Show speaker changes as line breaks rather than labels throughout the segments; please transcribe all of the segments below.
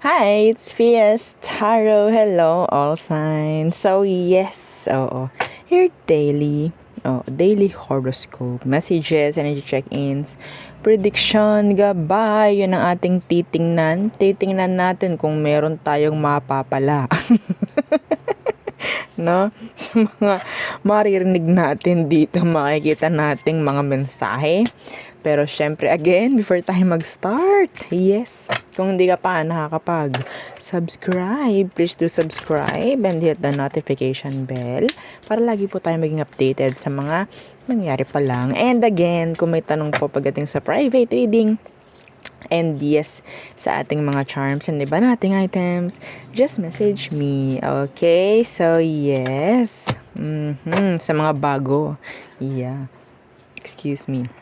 Hi, it's Fias Tarot. Hello, all signs. So, yes, your daily horoscope, messages, energy check-ins, prediction, gabay, yun ang ating titingnan. Titingnan natin kung meron tayong mapapala. No? Sa mga maririnig natin dito, makikita nating mga mensahe. Pero syempre, again, before tayo mag-start, yes, kung hindi ka pa nakakapag-subscribe, please do subscribe and hit the notification bell para lagi po tayo maging updated sa mga nangyari pa lang. And again, kung may tanong po pagdating sa private reading, and yes, sa ating mga charms and iba nating items, just message me. Okay? So, yes. Sa mga bago. Yeah. Excuse me.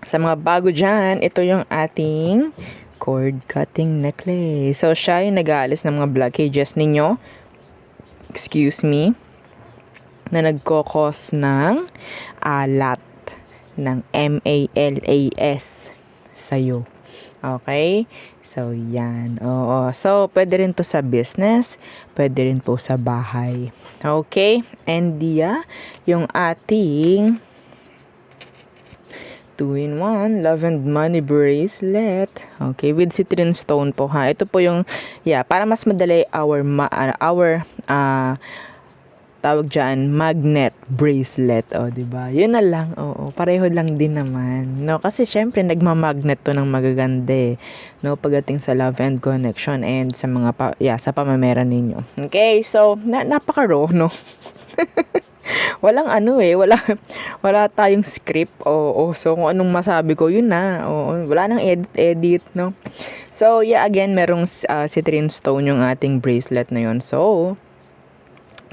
Sa mga bago dyan, ito yung ating cord cutting necklace. So, siya yung nag-aalis ng mga blockages ninyo. Excuse me. Na nagkokos ng alat. Ng MALAS sa'yo. Okay? So, yan. Oo. So, pwede rin to sa business. Pwede rin po sa bahay. Okay? And yung ating 2-in-1 Love and Money bracelet. Okay, with citrine stone po ha. Ito po yung para mas madali our tawag diyan magnet bracelet, di ba? Yun na lang. Oo, pareho lang din naman. No, kasi syempre nagma-magnet to ng magaganda no, pagdating sa love and connection and sa mga sa pamamera ninyo. Okay, so napaka-raw, no? Walang wala tayong script. So kung anong masabi ko, yun na. Wala nang edit, no? So, again, merong citrine stone yung ating bracelet na yun. So,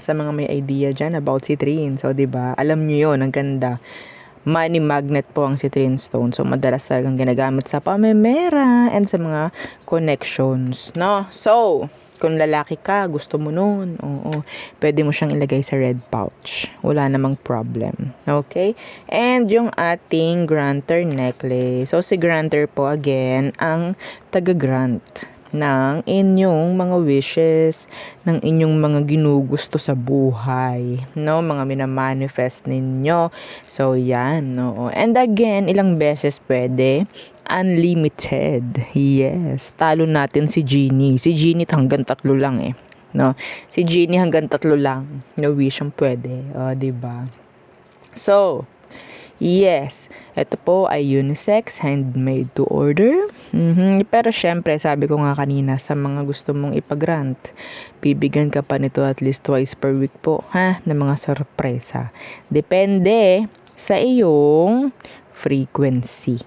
sa mga may idea dyan about citrine, so, diba, alam nyo yun, ang ganda. Money magnet po ang citrine stone. So, madalas talagang ginagamit sa pamemera and sa mga connections, no? So, kung lalaki ka, gusto mo nun, pwede mo siyang ilagay sa red pouch. Wala namang problem. Okay? And yung ating granter necklace. So, si granter po, again, ang taga-grant ng inyong mga wishes, ng inyong mga ginugusto sa buhay, no? Mga minamanifest ninyo. So, yan, no? And again, ilang beses pwede? Unlimited. Yes. Talo natin si Genie. Si Genie hanggang 3 lang no? Si Genie hanggang 3 lang. No wish ang pwede. Diba? So, yes. Ito po ay unisex, handmade to order. Pero syempre, sabi ko nga kanina, sa mga gusto mong ipag-grant, bibigyan ka pa nito at least twice per week po, ha? Na mga sorpresa. Depende sa iyong frequency.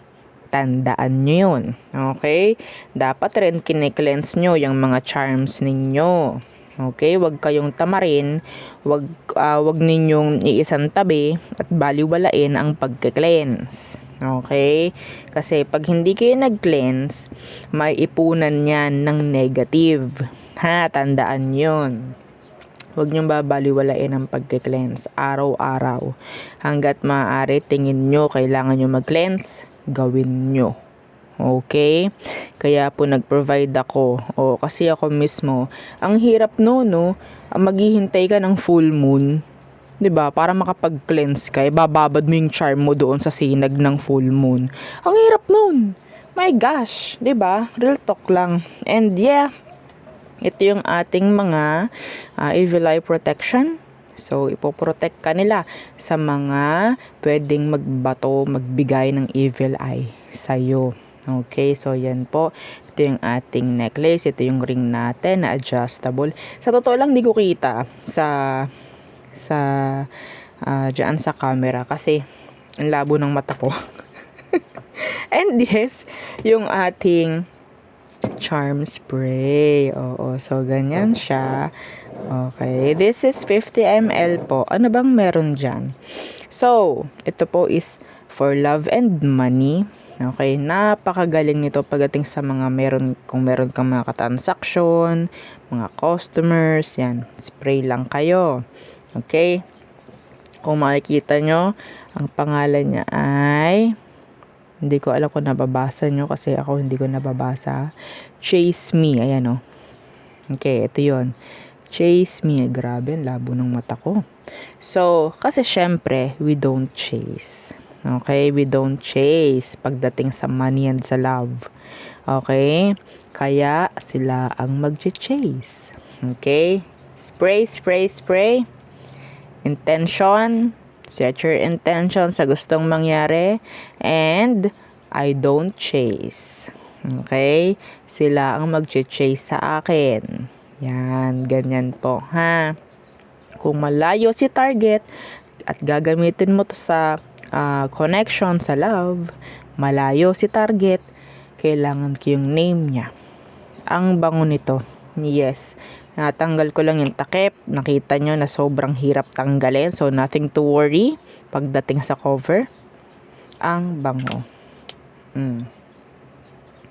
Tandaan nyo yun. Okay? Dapat rin kine-cleanse nyo yung mga charms ninyo. Okay? Huwag kayong tamarin. Huwag ninyong iisang tabi at baliwalain ang pagke-cleanse. Okay? Kasi pag hindi kayo nag-cleanse, may ipunan yan ng negative. Ha? Tandaan yun. Huwag niyong babaliwalain ang pagke-cleanse araw-araw. Hanggat maaari, tingin nyo kailangan nyo mag-cleanse, gawin nyo. Okay? Kaya po nag-provide ako. Kasi ako mismo, ang hirap no? Maghihintay ka ng full moon. 'Di ba? Para makapag-cleanse ka, bababad mo yung charm mo doon sa sinag ng full moon. Ang hirap nun. My gosh, 'di ba? Real talk lang. And ito yung ating mga evil eye protection. So, ipoprotect ka nila sa mga pwedeng magbigay ng evil eye sa'yo. Okay, so yan po. Ito yung ating necklace. Ito yung ring natin na adjustable. Sa totoo lang, di ko kita dyan sa camera kasi ang labo ng mata ko. And yes, yung ating charm spray. So ganyan siya. Okay, this is 50 ml po. Ano bang meron dyan? So, ito po is for love and money. Okay, napakagaling nito pagdating sa mga kung meron kang mga transaction, mga customers, yan, spray lang kayo. Okay, kung makikita nyo, ang pangalan niya ay Hindi ko alam kung nababasa nyo kasi ako hindi ko nababasa. Chase me. Ayan o. Okay, ito yun. Chase me. Grabe, ang labo ng mata ko. So, kasi syempre, we don't chase. Okay? We don't chase pagdating sa money and sa love. Okay? Kaya sila ang mag-chase. Okay? Spray, spray, spray. Intention. Set your intention sa gustong mangyari. And, I don't chase. Okay? Sila ang mag-chase sa akin. Yan, ganyan po, ha? Kung malayo si target at gagamitin mo to sa connection, sa love, malayo si target, kailangan ko yung name niya. Ang bango nito. Yes. Natanggal ko lang yung takip. Nakita nyo na sobrang hirap tanggalin. So, nothing to worry pagdating sa cover. Ang bango.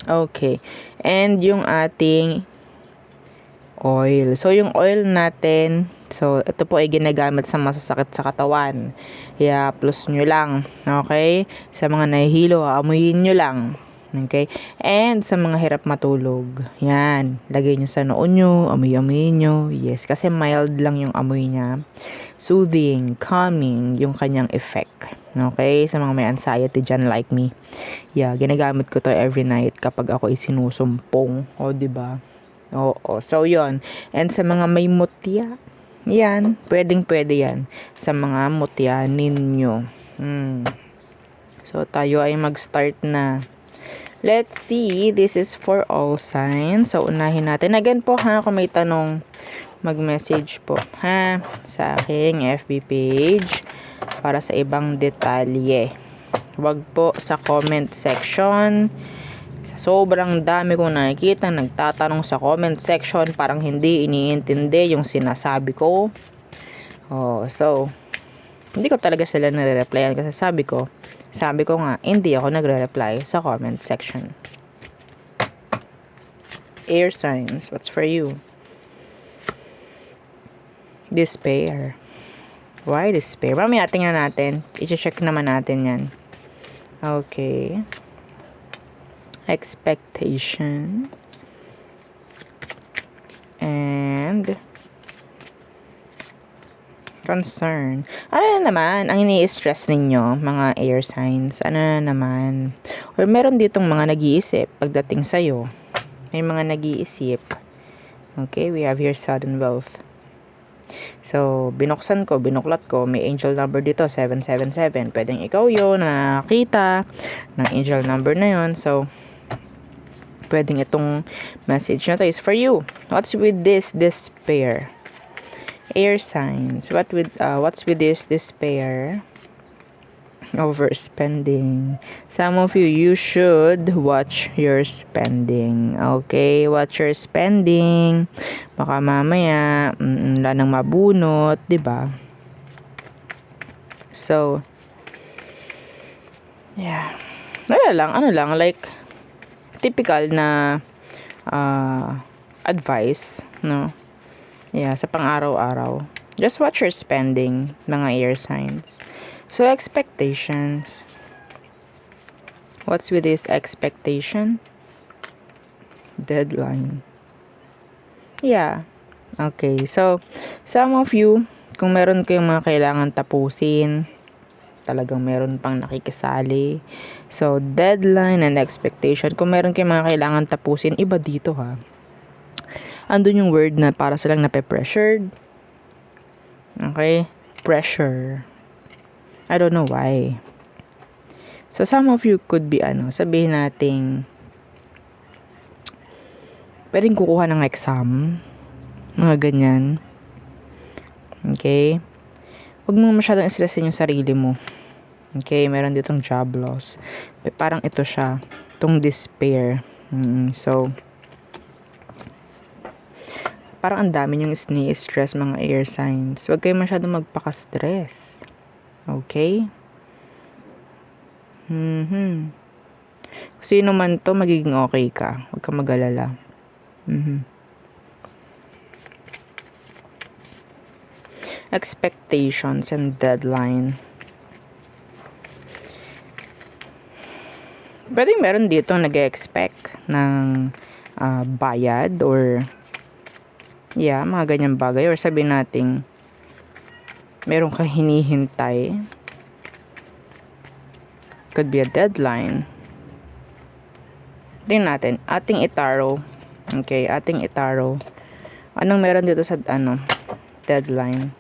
Okay. And yung ating oil. So, yung oil natin, so, ito po ay ginagamit sa masasakit sa katawan. Kaya, plus nyo lang. Okay? Sa mga nahihilo, amuyin nyo lang. Okay? And, sa mga hirap matulog. Yan. Lagay nyo sa noon nyo, amuyin nyo. Yes, kasi mild lang yung amoy niya. Soothing, calming, yung kanyang effect. Okay? Sa mga may anxiety dyan like me. Yeah, ginagamit ko to every night kapag ako isinusumpong. O, diba? Oo. So, yon. And sa mga may mutya, yan, pwedeng-pwede yan. Sa mga mutya ninyo. So, tayo ay mag-start na. Let's see. This is for all signs. So, unahin natin. Again po, ha, kung may tanong, mag-message po, ha, sa aking FB page para sa ibang detalye. Wag po sa comment section. Sobrang dami kong nakikita nagtatanong sa comment section, parang hindi iniintindi yung sinasabi ko. So hindi ko talaga sila nare-replyan kasi sabi ko nga hindi ako nagre-reply sa comment section. Air signs, what's for you? Despair. Why despair? Mamaya tingnan natin. I-check naman natin yan. Okay. Expectation. And concern. Ano na naman ang ini-stress ninyo, mga air signs? Ano na naman? Or meron ditong mga nag-iisip pagdating sa'yo. May mga nag-iisip. Okay, we have here sudden wealth. So, binuklat ko, may angel number dito, 777. Pwedeng ikaw yun na nakakita ng angel number na yun. So, pwedeng itong message na to is for you. What's with this despair? Air signs. What's with this despair? Overspending. Some of you should watch your spending. Okay? Watch your spending. Baka mamaya, wala nang mabunot, diba? So, yeah. Ano lang, like, typical na advice, no? Yeah, sa pang-araw-araw. Just watch your spending, mga air signs. So, expectations. What's with this expectation? Deadline. Yeah. Okay. So, some of you, kung meron kayong mga kailangan tapusin, talagang meron pang nakikisali. So, deadline and expectation. Kung meron kayong mga kailangan tapusin, iba dito, ha. Andun yung word na para silang nape-pressured. Okay? Pressure. I don't know why. So, some of you could be, sabihin nating, pwedeng kukuha ng exam. Mga ganyan. Okay? Huwag mo masyadong stressin yung sarili mo. Okay? Meron ditong job loss. Parang ito siya. Itong despair. So, parang ang dami yung stress mga air signs. Huwag kayo masyadong magpaka-stress. Okay? Sino man to, magiging okay ka. Huwag kang mag-alala. Expectations and deadline. Pwedeng meron dito nag-expect ng bayad or mga ganyang bagay, or sabihin nating meron kang hinihintay. Could be a deadline. Tingnan natin, ating itaro. Okay, ating itaro. Anong meron dito sa deadline?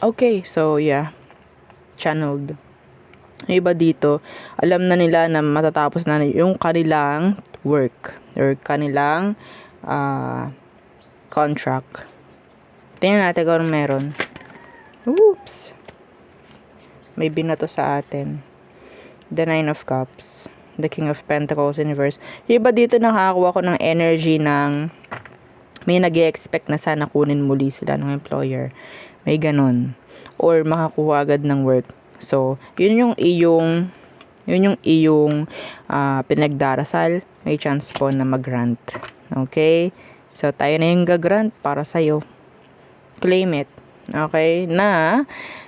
Okay. So, channeled. Yung iba dito, alam na nila na matatapos na yung kanilang work or kanilang contract. Tingnan natin kung meron. Oops! May binato sa atin. The Nine of Cups. The King of Pentacles in reverse. Yung iba dito nakakakuha ko ng energy ng may nag-i-expect na sana kunin muli sila ng employer. May ganun. Or makakuha agad ng work. So, yun yung iyong pinagdarasal. May chance po na mag-grant. Okay? So, tayo na yung gag-grant para sa'yo. Claim it. Okay? Na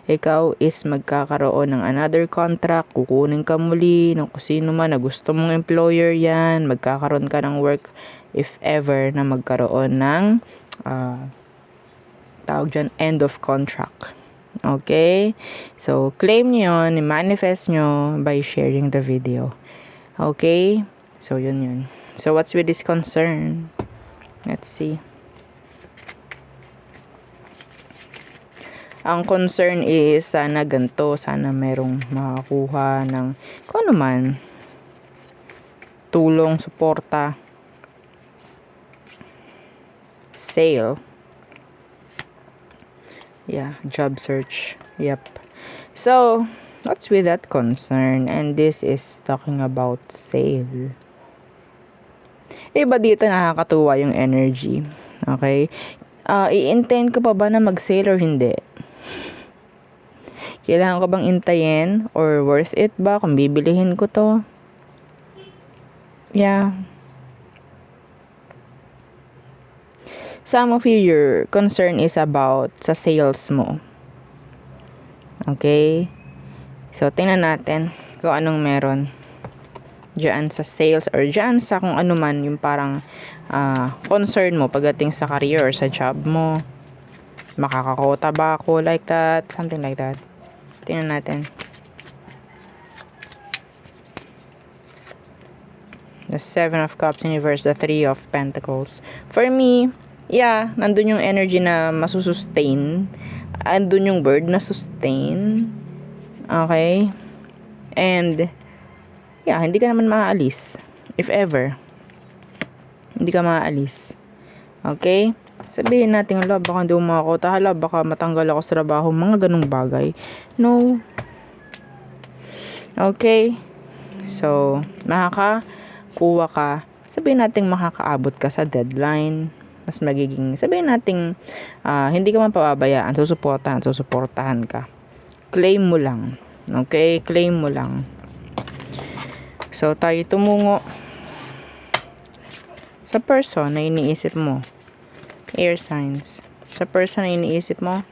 ikaw is magkakaroon ng another contract. Kukunin ka muli ng kusino man na gusto mong employer yan. Magkakaroon ka ng work if ever na magkaroon ng tawag dyan, end of contract. Okay? So, claim nyo yun, i-manifest nyo by sharing the video. Okay? So, yun. So, what's with this concern? Let's see. Ang concern is, sana ganito, sana merong makakuha ng kung ano man, tulong, suporta, sale. Job search. Yep. So, what's with that concern? And this is talking about sale. Iba dito nakakatuwa yung energy. Okay? I-intend ko pa ba na mag-sale or hindi? Kailangan ko bang intayin? Or worth it ba kung bibilihin ko to? Some of you, your concern is about sa sales mo. Okay? So, tingnan natin kung anong meron dyan sa sales or dyan sa kung ano man yung parang concern mo pagdating sa career or sa job mo. Makakakota ba ako like that? Something like that. Tingnan natin. The Seven of Cups in reverse, the Three of Pentacles. For me, nandun yung energy na masusustain. Andun yung word na sustain. Okay? And, hindi ka naman maaalis. If ever. Hindi ka maaalis. Okay? Sabihin natin, baka hindi mo makakota. Baka matanggal ako sa trabaho. Mga ganung bagay. No. Okay? So, makakakuha ka. Sabihin natin makakaabot ka sa deadline. Mas magiging, sabihin natin, hindi ka man pababayaan, susuportahan ka. Claim mo lang. Okay? Claim mo lang. So, tayo tumungo sa person na iniisip mo. Air signs. Sa person na iniisip mo,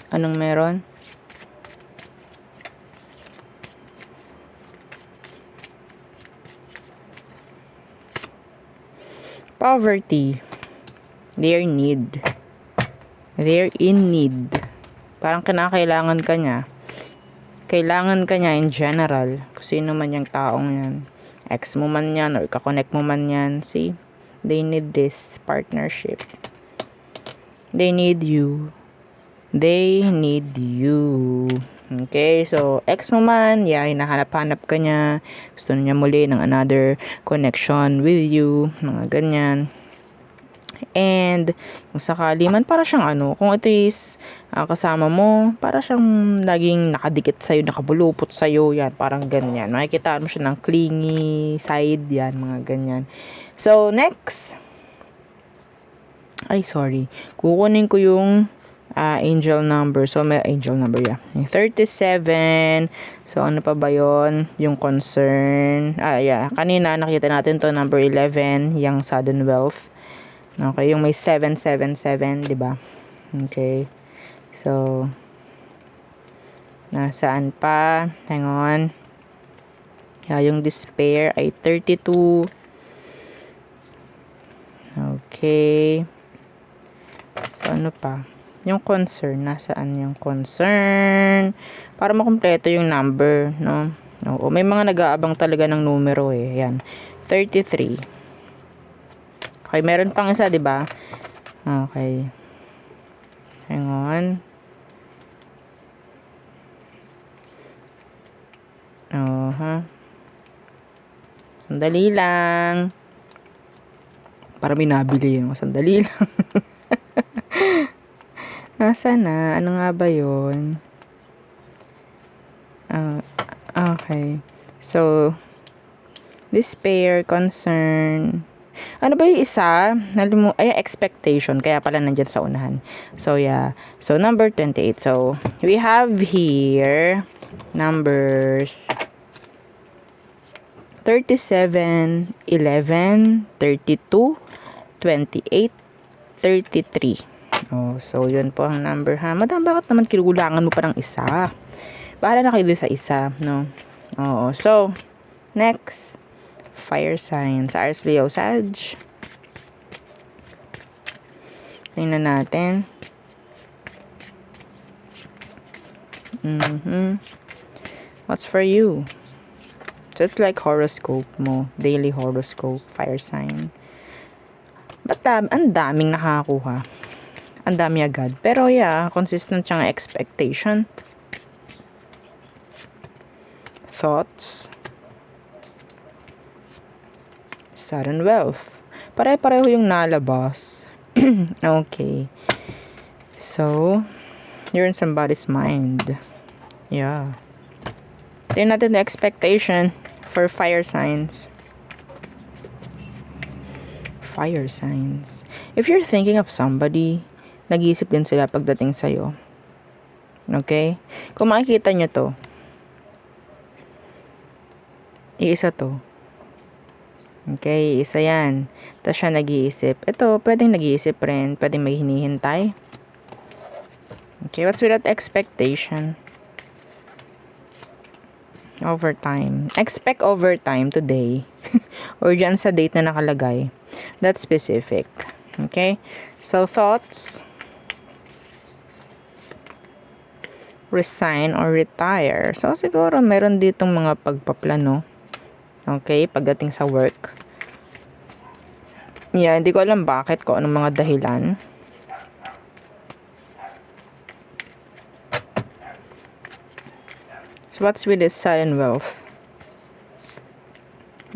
anong meron? Poverty. They're in need. Parang kinakailangan ka niya. Kailangan ka niya in general. Kung sino man yung taong yan. Ex mo man yan or kakonect mo man yan. See? They need this partnership. They need you. Okay, so ex mo man, hinahanap-hanap ka niya, gusto niya muli ng another connection with you, mga ganyan. And kung sakali man, para siyang kung ito is kasama mo, para siyang laging nakadikit sa'yo, nakabulupot sa'yo, yan, parang ganyan. Makikita mo siya ng clingy side, yan, mga ganyan. So, next. Kukunin ko yung angel number. So, may angel number, Yung 37. So, ano pa ba yun? Yung concern. Kanina, nakita natin to number 11. Yung sudden wealth. Okay, yung may 777, diba? Okay. So, Nasaan pa? Hang on. Yung despair ay 32. Okay. So, ano pa? Yung concern. Nasaan yung concern? Para makumpleto yung number, no? Oo, may mga nag-aabang talaga ng numero eh. Yan. 33. Okay, meron pang isa, di ba? Okay. Hang on. Sandali lang. Para may nabili yun. Sandali lang. Nasaan na? Ano nga ba yun? Okay. So, despair, concern. Ano ba yung isa? Expectation. Kaya pala nandyan sa unahan. So, yeah. So, number 28. So, we have here numbers 37, 11, 32, 28, 33. Oh, so, yun po ang number, ha? Madam, bakit naman kinukulangan mo pa ng isa? Bahala na kayo sa isa, no? Oo. So, next. Fire signs. Aries, Leo, Sag. Tingnan natin. What's for you? So, it's like horoscope mo. Daily horoscope. Fire sign. But, ang daming nakakuha. Ang dami agad. Pero, yeah, consistent siyang expectation. Thoughts. Sudden wealth. Pare-pareho yung nalabas. Okay. So, you're in somebody's mind. Yeah. Tingnan natin the expectation for fire signs. Fire signs. If you're thinking of somebody, nag-iisip din sila pagdating sa'yo. Okay? Kung makikita nyo to, iisa to. Okay, isa yan. Tapos siya nag-iisip. Ito, pwedeng nag-iisip rin. Pwedeng may hinihintay. Okay, what's with that expectation? Overtime. Expect overtime today. Or dyan sa date na nakalagay. That's specific. Okay? So, thoughts. Resign or retire. So, siguro meron ditong mga pagpaplano. Okay? Pagdating sa work. Yeah, hindi ko alam bakit, kung anong mga dahilan. So, what's with this sudden wealth?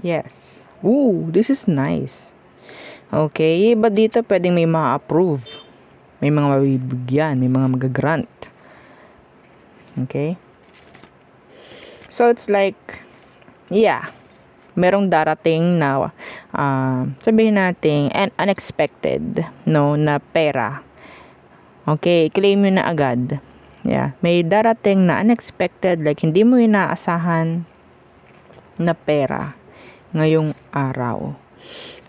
Yes. Ooh, this is nice. Okay, but dito pwedeng may ma-approve. May mga mabibigyan, may mga mag-grant. Okay? So, it's like, yeah, merong darating na, sabihin natin, unexpected, no, na pera. Okay, claim yun na agad. Yeah, may darating na unexpected, like hindi mo inaasahan na pera ngayong araw.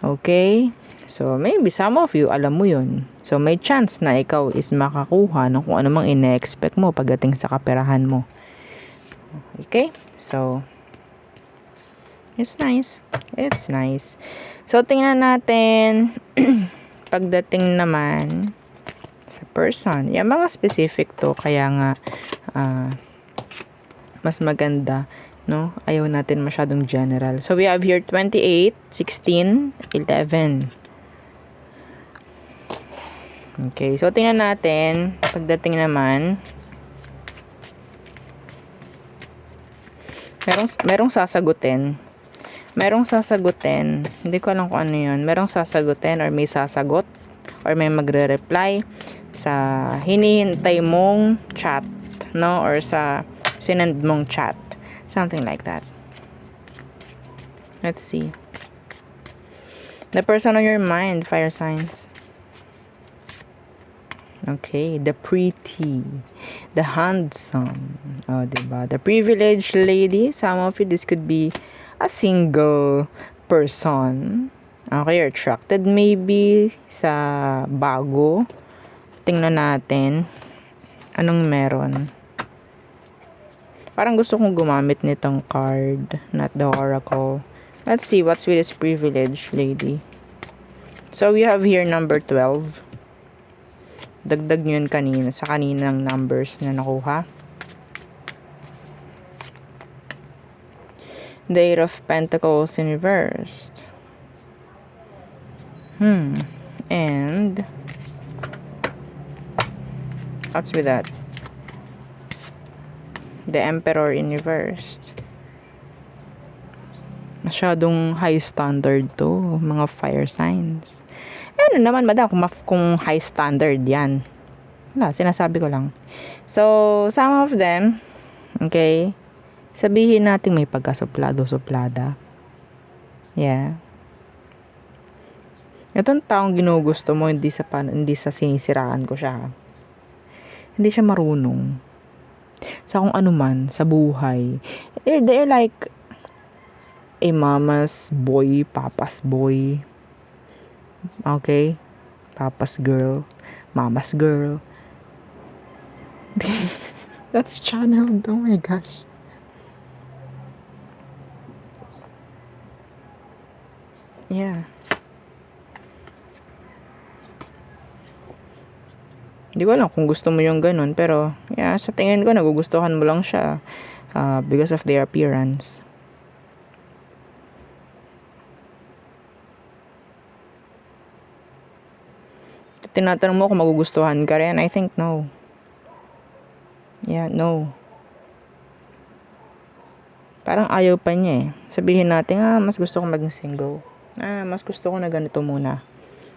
Okay? So, maybe some of you, alam mo yun. So, may chance na ikaw is makakuha ng kung anumang ine-expect mo pagdating sa kaperahan mo. Okay? So, it's nice. It's nice. So, tingnan natin pagdating naman sa person. Yung mga specific to, kaya nga mas maganda, no? Ayaw natin masyadong general. So, we have here 28, 16, 11. Okay. So, tingnan natin pagdating naman merong sasagutin. Merong sasagutin. Hindi ko alam kung ano yun. Merong sasagutin or may sasagot or may magre-reply sa hinihintay mong chat, no? Or sa sinend mong chat. Something like that. Let's see. The person on your mind, fire signs. Okay, the pretty, the handsome, oh, diba? The privileged lady. Some of you, this could be a single person. Okay, you're attracted maybe sa bago. Tingnan natin anong meron. Parang gusto kong gumamit nitong card, not the oracle. Let's see what's with this privilege lady. So we have here number 12. Dagdag nyo yun kanina sa kaninang numbers na nakuha. The Eight of Pentacles in reversed. And what's with that? The Emperor in reversed. Masyadong high standard to, mga fire signs. Ano naman, madam, kung high standard yan. Wala, sinasabi ko lang. So, some of them, okay, sabihin natin may pagkasuplado-suplada. Yeah. Itong taong ginugusto mo, hindi sa sinisiraan ko siya. Hindi siya marunong. Sa kung ano man, sa buhay. They're like a mama's boy, papa's boy. Okay? Papa's girl, mama's girl. That's channeled. Oh my gosh. Yeah. Hindi ko alam kung gusto mo yung ganun, pero yeah, sa tingin ko nagugustuhan mo lang siya because of their appearance. Tinatanong mo kung magugustuhan ka rin, I think no. Yeah, no. Parang ayaw pa niya eh. Sabihin natin, mas gusto ko maging single. Mas gusto ko na ganito muna.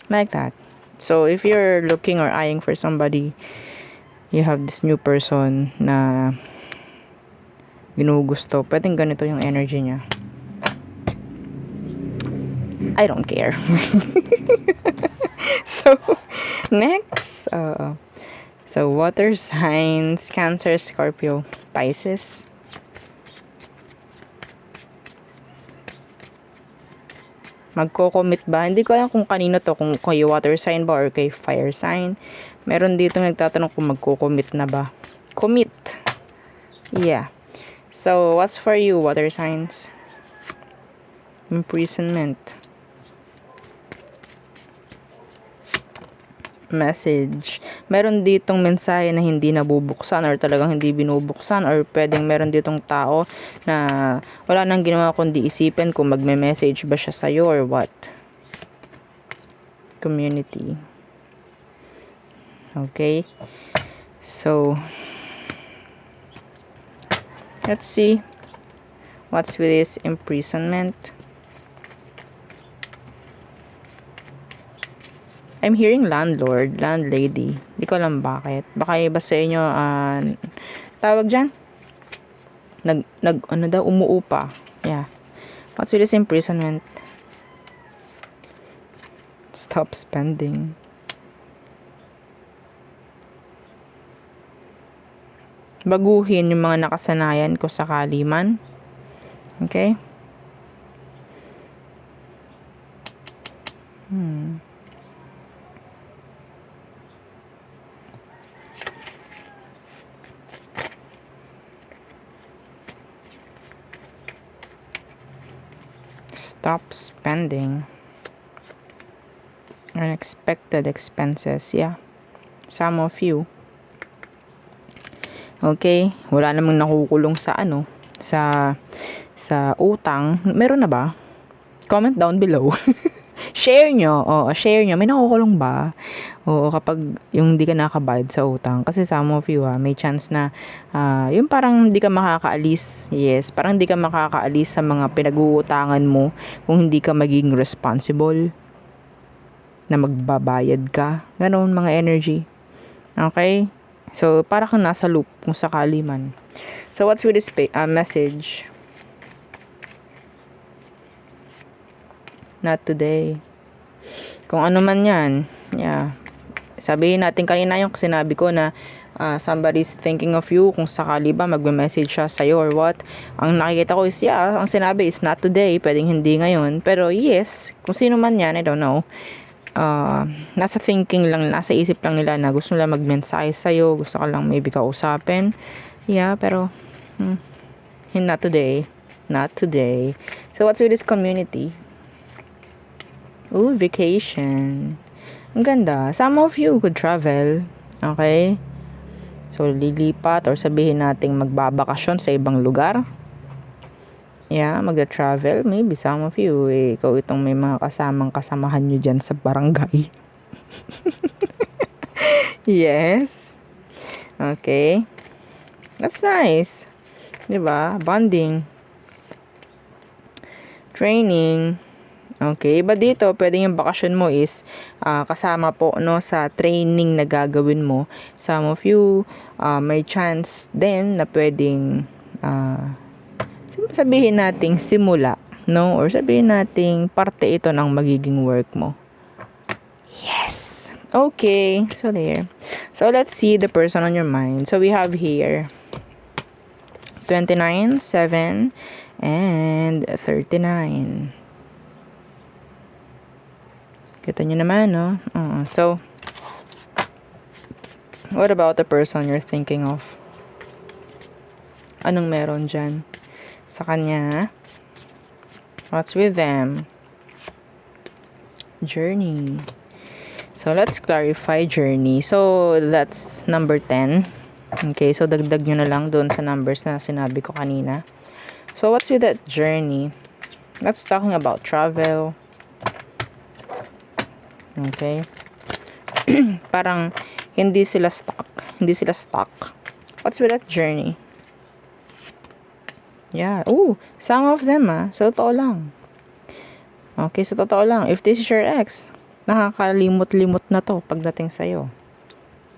Like that. So, if you're looking or eyeing for somebody, you have this new person na ginugusto, pwedeng ganito yung energy niya. I don't care. So, next. So, water signs, Cancer, Scorpio, Pisces. Magko-commit ba? Hindi ko alam kung kanino to, kung kay water sign ba or kay fire sign. Meron dito nagtatanong kung magko-commit na ba. Commit. Yeah. So, what's for you, water signs? Imprisonment. Message. Meron ditong mensahe na hindi nabubuksan or talagang hindi binubuksan, or pwedeng meron ditong tao na wala nang ginawa kundi isipin kung magme-message ba siya sa'yo or what. Community. Okay. So, let's see what's with this imprisonment. I'm hearing landlord, landlady. Di ko alam bakit. Baka iba sa inyo, tawag dyan? Ano daw, umuupa. Yeah. What's with this imprisonment? Stop spending. Baguhin yung mga nakasanayan ko sa kaliman. Okay? Stop spending. Unexpected expenses. Yeah. Some of you. Okay. Wala namang nakukulong sa sa utang. Meron na ba? Comment down below. Share nyo. Share nyo. May nakukulong ba? Kapag yung hindi ka nakabayad sa utang. Kasi some of you, may chance na yung parang hindi ka makakaalis. Yes, parang hindi ka makakaalis sa mga pinag-uutangan mo kung hindi ka maging responsible na magbabayad ka. Ganon mga energy. Okay? So, para kang nasa loop kung sakali man. So, what's with this message? Not today. Kung ano man yan, yeah. Sabihin natin kanina yung sinabi ko na somebody's thinking of you, kung sakali ba magme-message siya sa'yo or what. Ang nakikita ko is, ang sinabi is not today, pwedeng hindi ngayon. Pero yes, kung sino man yan, I don't know. Nasa thinking lang, nasa isip lang nila na gusto nila mag-mensahe sa'yo, gusto ka lang maybe kausapin. Yeah, pero Not today. Not today. So, what's with this community? Ooh, vacation. Ang ganda. Some of you could travel. Okay? So, lilipat or sabihin nating magbabakasyon sa ibang lugar. Yeah, magda-travel. Maybe some of you, ikaw itong may mga kasamahan nyo dyan sa barangay. Yes. Okay. That's nice. Diba? Bonding. Training. Okay, iba dito, pwede yung bakasyon mo is kasama po no sa training na gagawin mo. Some of you may chance din na pwedeng sabihin nating simula, no? Or sabihin nating parte ito ng magiging work mo. Yes. Okay, so there. So let's see the person on your mind. So we have here 29, 7, and 39. Kita nyo naman, no? So, what about the person you're thinking of? Anong meron dyan sa kanya? What's with them? Journey. So, let's clarify journey. So, that's number 10. Okay, so dagdag nyo na lang doon sa numbers na sinabi ko kanina. So, what's with that journey? That's talking about travel. Okay. Parang hindi sila stuck. What's with that journey? Yeah. Ooh, some of them sa totoo lang. Okay, sa totoo lang. If this is your ex, nakakalimot-limot na to pagdating sa'yo.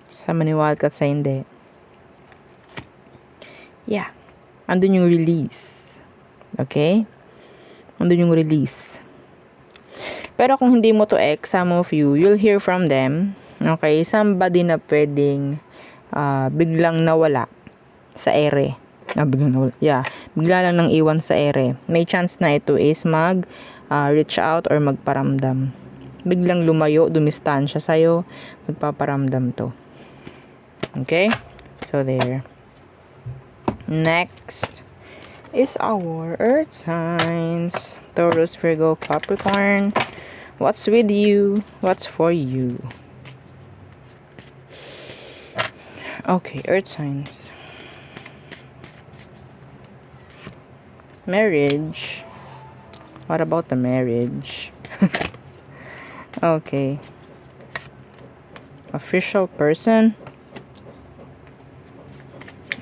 Sa maniwala ka at sa hindi. Yeah. Andun yung release. Okay? Andun yung release. Pero kung hindi mo to ex, some of you, you'll hear from them. Okay? Somebody na pwedeng biglang nawala sa ere. Biglang nawala. Yeah. Bigla lang nang iwan sa ere. May chance na ito is reach out or magparamdam. Biglang lumayo, dumistansya sa'yo, magpaparamdam to. Okay? So, there. Next is our earth signs. Taurus, Virgo, Capricorn. What's with you? What's for you? Okay, earth signs. Marriage. What about the marriage? Okay. Official person.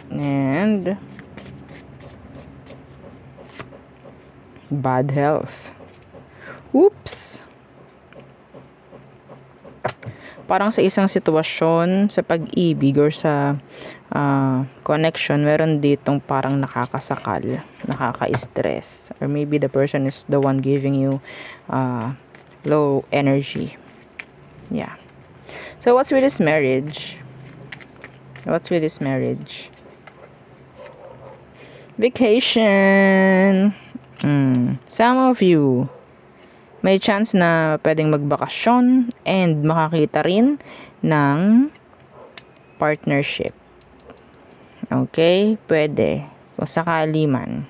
And bad health. Oops. Parang sa isang sitwasyon, sa pag-ibig or sa connection, meron ditong parang nakakasakal, nakaka-stress. Or maybe the person is the one giving you low energy. Yeah. So, what's with this marriage? What's with this marriage? Vacation. Some of you, may chance na pwedeng magbakasyon and makakita rin ng partnership. Okay? Pwede. Kung sakali man.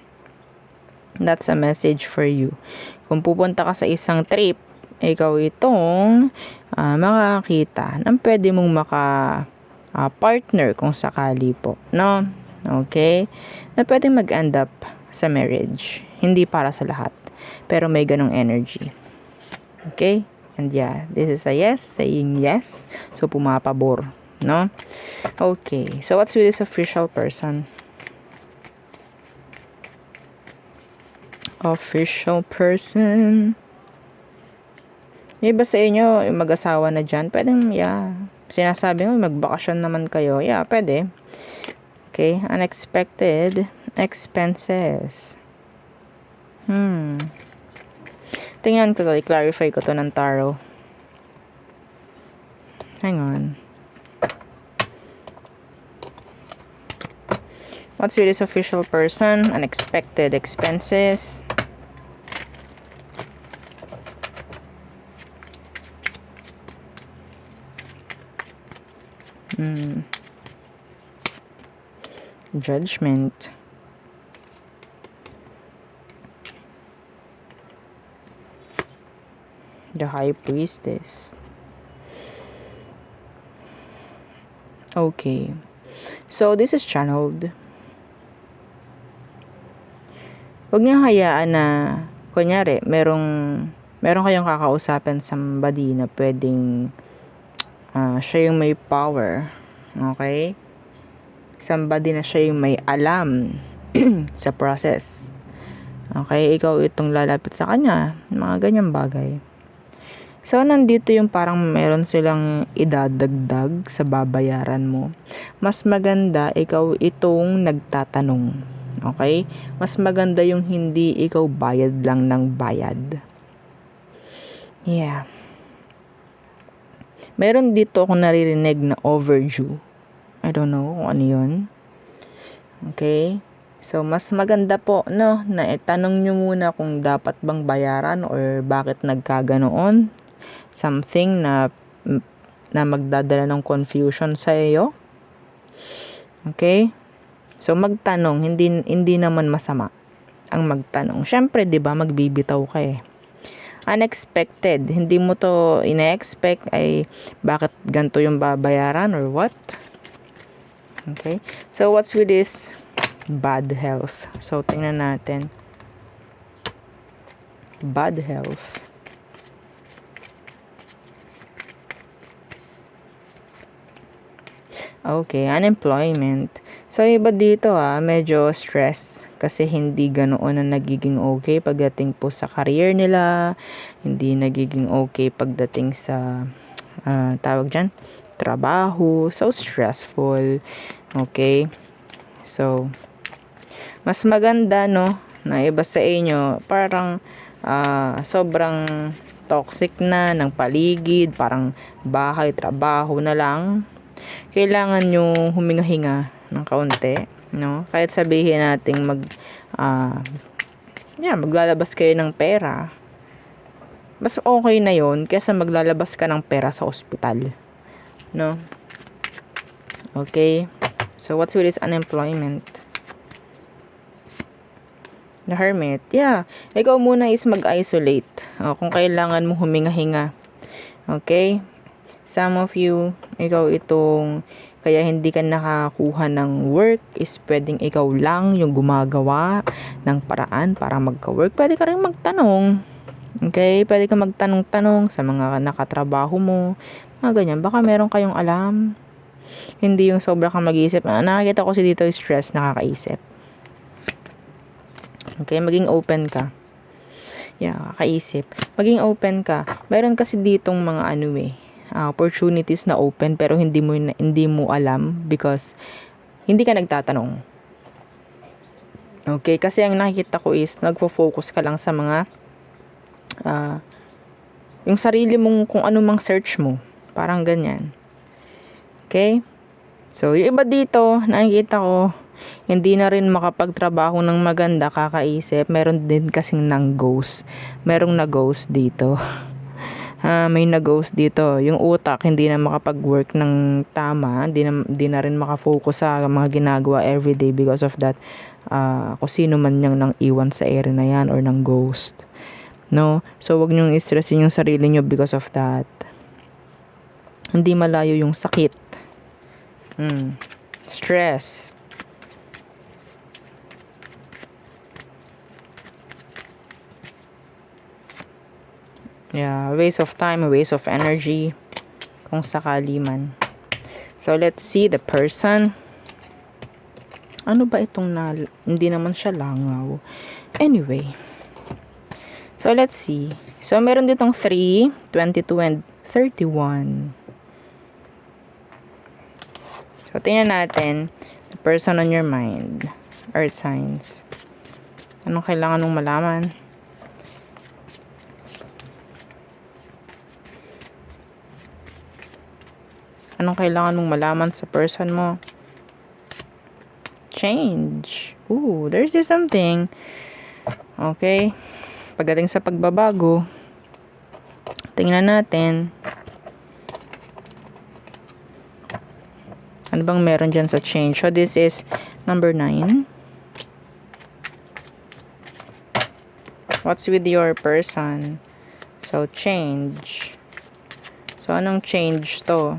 That's a message for you. Kung pupunta ka sa isang trip, ikaw itong makakita ng pwede mong partner kung sakali po. No? Okay? Na pwedeng mag-end up sa marriage. Hindi para sa lahat. Pero may ganong energy. Okay? And yeah, this is a yes, saying yes. So, pumapabor. No? Okay. So, what's with this official person? Official person. Yung iba sa inyo, yung mag-asawa na dyan, pwedeng, yeah. Sinasabi mo, magbakasyon naman kayo. Yeah, pwede. Okay. Unexpected expenses. Tingnan ko to, i-clarify ko to ng tarot. Hang on. What's with this official person? Unexpected expenses. Judgment. The High Priestess. Okay. So, this is channeled. Huwag niyo hayaan na, kunyari, meron kayong kakausapin somebody na pwedeng siya yung may power. Okay? Somebody na siya yung may alam sa process. Okay? Ikaw itong lalapit sa kanya. Mga ganyang bagay. So, nandito yung parang meron silang idadagdag sa babayaran mo. Mas maganda ikaw itong nagtatanong. Okay? Mas maganda yung hindi ikaw bayad lang ng bayad. Yeah. Meron dito akong naririnig na overdue. I don't know kung ano yun. Okay? So, mas maganda po, no, na itanong nyo muna kung dapat bang bayaran or bakit nagkaganoon. Something na magdadala ng confusion sa iyo. Okay? So, magtanong, hindi naman masama ang magtanong. Syempre, 'di ba, magbibitaw ka eh. Unexpected, hindi mo to ina-expect ay bakit ganito yung babayaran or what? Okay? So, what's with this bad health? So, tingnan natin. Bad health. Okay, unemployment. So, iba dito medyo stress kasi hindi ganoon na nagiging okay pagdating po sa career nila, hindi nagiging okay pagdating sa tawag dyan, trabaho, so stressful. Okay, so mas maganda, no, na iba sa inyo, parang sobrang toxic na ng paligid, parang bahay, trabaho na lang. Kailangan nyo huminga-hinga ng kaunti, no? Kahit sabihin nating maglalabas kayo ng pera, mas okay na yon kaysa maglalabas ka ng pera sa ospital, no? Okay, so what's with this unemployment? The Hermit, ikaw muna is mag-isolate kung kailangan mo huminga-hinga. Okay, some of you, ikaw itong kaya hindi ka nakakuha ng work is pwedeng ikaw lang yung gumagawa ng paraan para magka-work. Pwede ka rin magtanong. Okay? Pwede ka magtanong-tanong sa mga nakatrabaho mo. Mga ganyan. Baka meron kayong alam. Hindi yung sobra kang mag-iisip. Nakakita ko si dito stress, nakakaisip. Okay? Maging open ka. Kakaisip. Maging open ka. Meron kasi ditong mga opportunities na open pero hindi mo alam because hindi ka nagtatanong. Okay, kasi ang nakikita ko is nagfo-focus ka lang sa mga yung sarili mong kung ano mang search mo, parang ganyan. Okay, so yung iba dito nakikita ko hindi na rin makapagtrabaho ng maganda, kakaisip. Meron din kasing nang-ghost. Merong na-ghost dito. May na-ghost dito. Yung utak hindi na makapag-work ng tama, hindi na rin makafocus sa mga ginagawa everyday because of that. Kung sino man niyang nang iwan sa area na yan or ng ghost. No? So, wag niyong i-stressin yung sarili niyo because of that. Hindi malayo yung sakit. Stress. Waste of time, waste of energy, kung sakali man. So, let's see the person. Ano ba itong hindi naman siya langaw. Anyway. So, let's see. So, meron ditong 3, 22, and 31. So, tingnan natin the person on your mind. Earth signs. Anong kailangan mong malaman? Anong kailangan mong malaman sa person mo? Change. Ooh, there's just something. Okay. Pagdating sa pagbabago, tingnan natin. Ano bang meron dyan sa change? So, this is number 9. What's with your person? So, change. So, anong change to?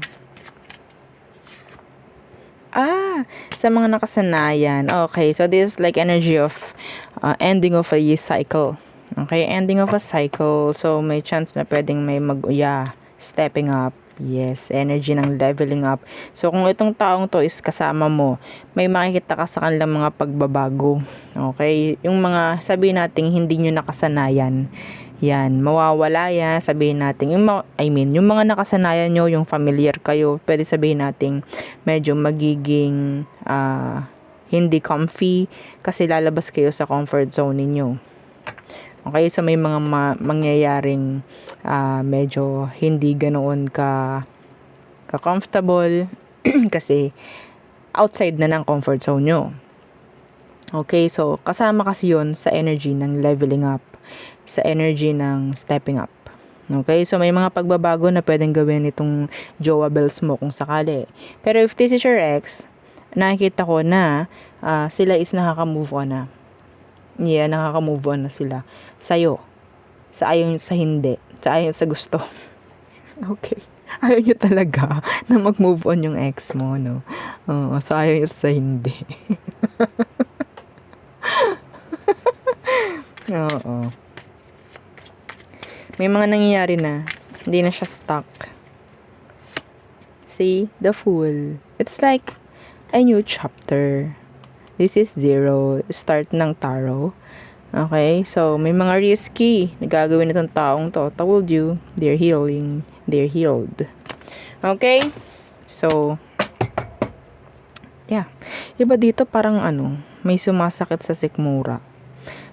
Sa mga nakasanayan. Okay, so this is like energy of ending of a cycle. Okay, ending of a cycle. So, may chance na pwedeng may stepping up. Yes, energy ng leveling up. So, kung itong taong to is kasama mo, may makikita ka sa kanilang mga pagbabago. Okay, yung mga sabihin natin hindi nyo nakasanayan. Yan, mawawala yan, sabihin natin. Yung mga nakasanayan nyo, yung familiar kayo, pwede sabihin natin medyo magiging hindi comfy kasi lalabas kayo sa comfort zone ninyo. Okay, so may mga mangyayaring medyo hindi ganoon ka-comfortable kasi outside na ng comfort zone nyo. Okay, so kasama kasi yun sa energy ng leveling up, sa energy ng stepping up. Okay, so may mga pagbabago na pwedeng gawin itong jowa bells mo kung sakali. Pero if this is your ex, nakikita ko na sila is nakaka-move on na. Yeah, nakaka-move on na sila sa'yo. Sa ayaw sa hindi. Sa ayaw sa gusto. Okay. Ayaw nyo talaga na mag-move on yung ex mo, no? Sa ayaw sa hindi. Oo. May mga nangyayari na hindi na siya stuck. See? The Fool. It's like a new chapter. This is 0. Start ng tarot. Okay? So, may mga risky na gagawin itong taong to. Told you, they're healing. They're healed. Okay? So, yeah. Iba dito parang may sumasakit sa sikmura.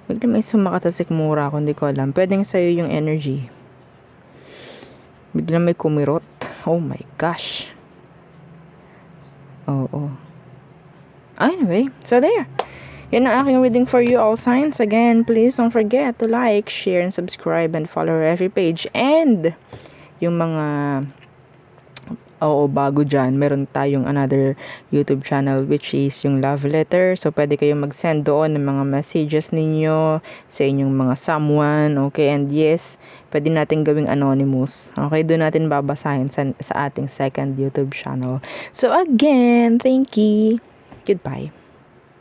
Bigla may sumakit sa sikmura ako, hindi ko alam. Pwedeng sa'yo yung energy. Bigla may kumirot. Oh my gosh. Oo. Anyway, so there. Yan ang aking reading for you, all signs. Again, please don't forget to like, share, and subscribe, and follow every page. And yung mga bago dyan, meron tayong another YouTube channel which is yung Love Letter. So, pwede kayong mag-send doon ng mga messages ninyo sa inyong mga someone. Okay, and yes, pwede natin gawing anonymous. Okay, doon natin babasahin sa ating second YouTube channel. So, again, thank you. Goodbye.